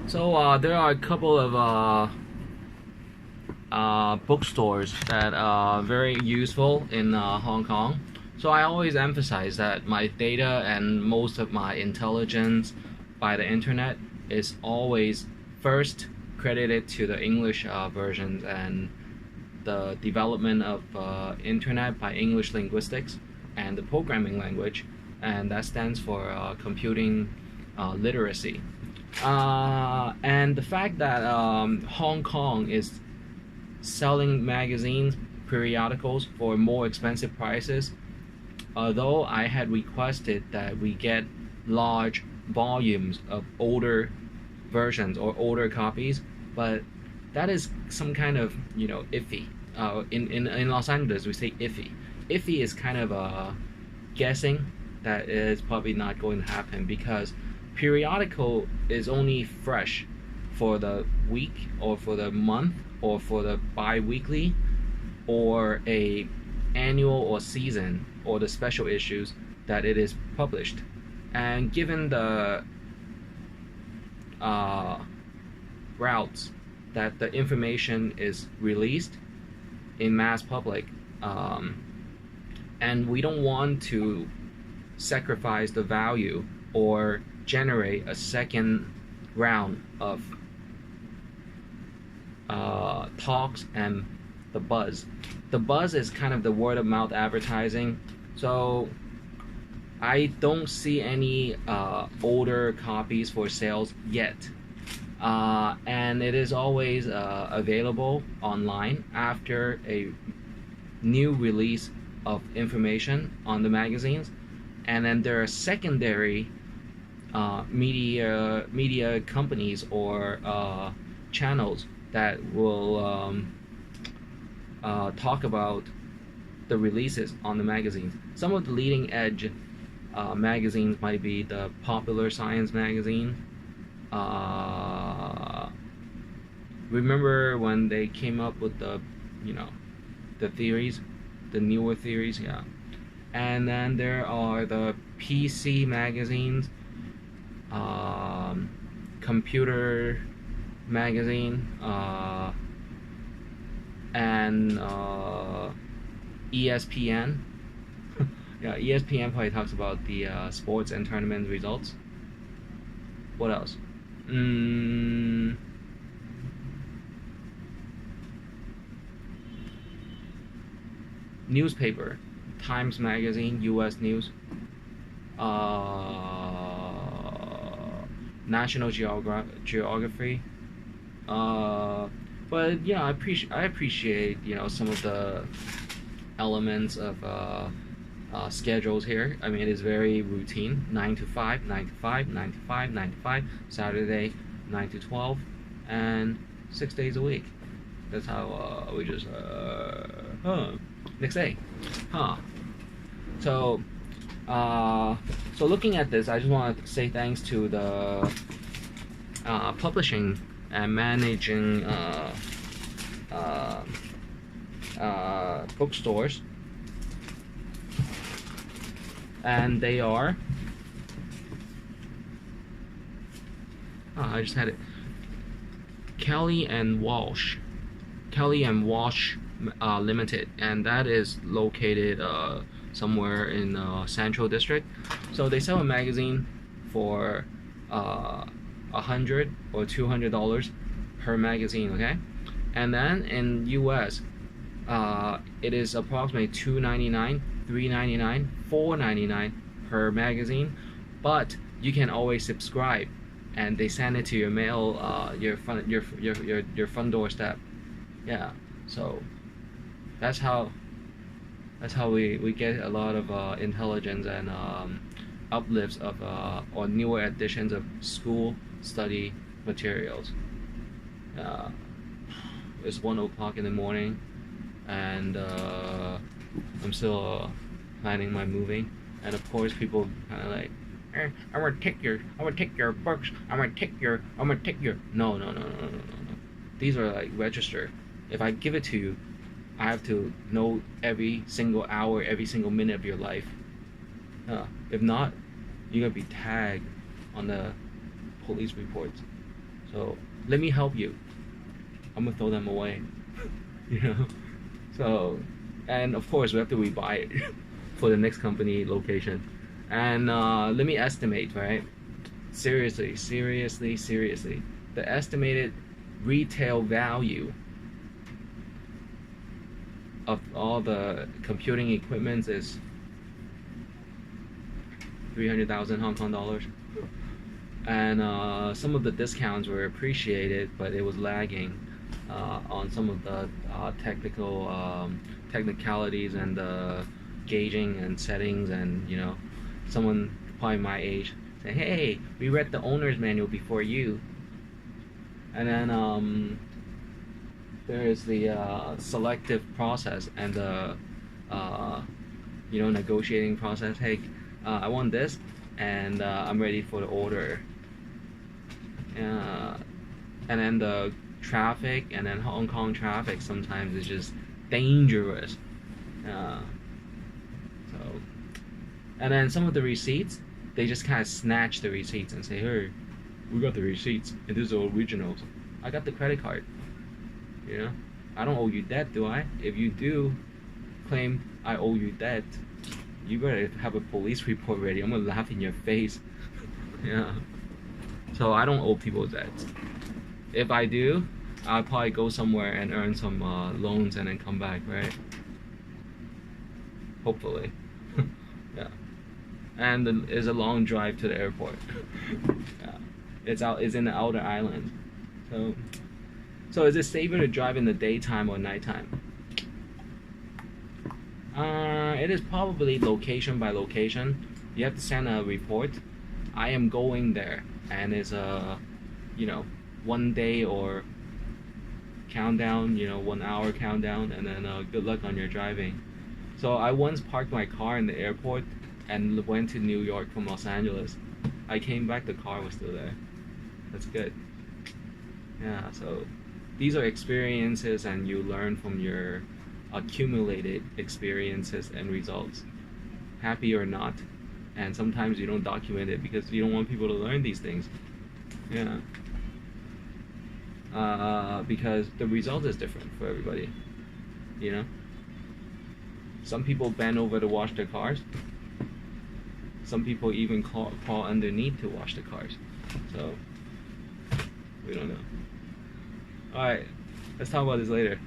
So there are a couple of bookstores that are very useful in Hong Kong. So I always emphasize that my data and most of my intelligence by the internet is always first credited to the English versions and the development of internet by English linguistics and the programming language, and that stands for computing literacy. And the fact that Hong Kong is selling magazines, periodicals for more expensive prices, although I had requested that we get large volumes of older versions or older copies, but that is some kind of, iffy. In Los Angeles, we say iffy. Iffy is kind of guessing that it is probably not going to happen, because periodical is only fresh for the week or for the month or for the bi-weekly or a annual or season or the special issues that it is published. And given the routes that the information is released in mass public, and we don't want to sacrifice the value or generate a second round of talks and the buzz. The buzz is kind of the word of mouth advertising, so I don't see any older copies for sales yet. And it is always available online after a new release of information on the magazines, and then there are secondary media companies or channels that will talk about the releases on the magazines. Some of the leading edge magazines might be the Popular Science magazine. Remember when they came up with the theories, the newer theories, yeah. And then there are the PC magazines, computer magazine, and ESPN. Yeah, ESPN probably talks about the sports and tournament results. What else? Newspaper, Times Magazine, U.S. News, National Geography. But yeah, I appreciate some of the elements of schedules here. I mean, it is very routine: 9 to 5, 9 to 5, 9 to 5, 9 to 5. Saturday, 9 to 12, and 6 days a week. That's how we just next day, So, so looking at this, I just want to say thanks to the publishing and managing bookstores, and they are. I just had it. Kelly and Walsh Limited, and that is located somewhere in Central District. So they sell a magazine for $100 or $200 per magazine, okay? And then in US, it is approximately $2.99, $3.99, $4.99 per magazine, but you can always subscribe, and they send it to your mail, your front doorstep. Yeah, so that's how we get a lot of intelligence and uplifts of or newer editions of school study materials. It's 1 o'clock in the morning, and I'm still planning my moving, and of course people kind of like, I'm gonna take your books, I'm gonna take your no. These are like registered. If I give it to you, I have to know every single hour, every single minute of your life. If not, you're gonna be tagged on the police reports. So let me help you. I'm gonna throw them away. You know. So, and of course we have to rebuy it for the next company location. And let me estimate, right? Seriously, the estimated retail value of all the computing equipment is 300,000 Hong Kong dollars. And some of the discounts were appreciated, but it was lagging on some of the technicalities and the gauging and settings. And you know, someone probably my age say, hey, we read the owner's manual before you. And then there is the selective process and the you know, negotiating process. Hey, I want this, and I'm ready for the order. And then the traffic, and then Hong Kong traffic sometimes is just dangerous. So, and then some of the receipts, they just kind of snatch the receipts and say, hey, we got the receipts, and these are originals. I got the credit card. You know, I don't owe you debt, do I? If you do claim I owe you debt, you better have a police report ready. I'm gonna laugh in your face. Yeah. So I don't owe people debts. If I do, I'll probably go somewhere and earn some loans and then come back, right? Hopefully. Yeah. And it's a long drive to the airport. Yeah. It's in the outer island. So is it safer to drive in the daytime or nighttime? It is probably location by location. You have to send a report. I am going there, and it's a, you know, 1 day or countdown, you know, 1 hour countdown, and then good luck on your driving. So I once parked my car in the airport and went to New York from Los Angeles. I came back, the car was still there. That's good. Yeah, so these are experiences, and you learn from your accumulated experiences and results, happy or not. And sometimes you don't document it because you don't want people to learn these things. Yeah. Because the result is different for everybody. You know? Some people bend over to wash their cars. Some people even crawl underneath to wash the cars. So, we don't know. Alright, let's talk about this later.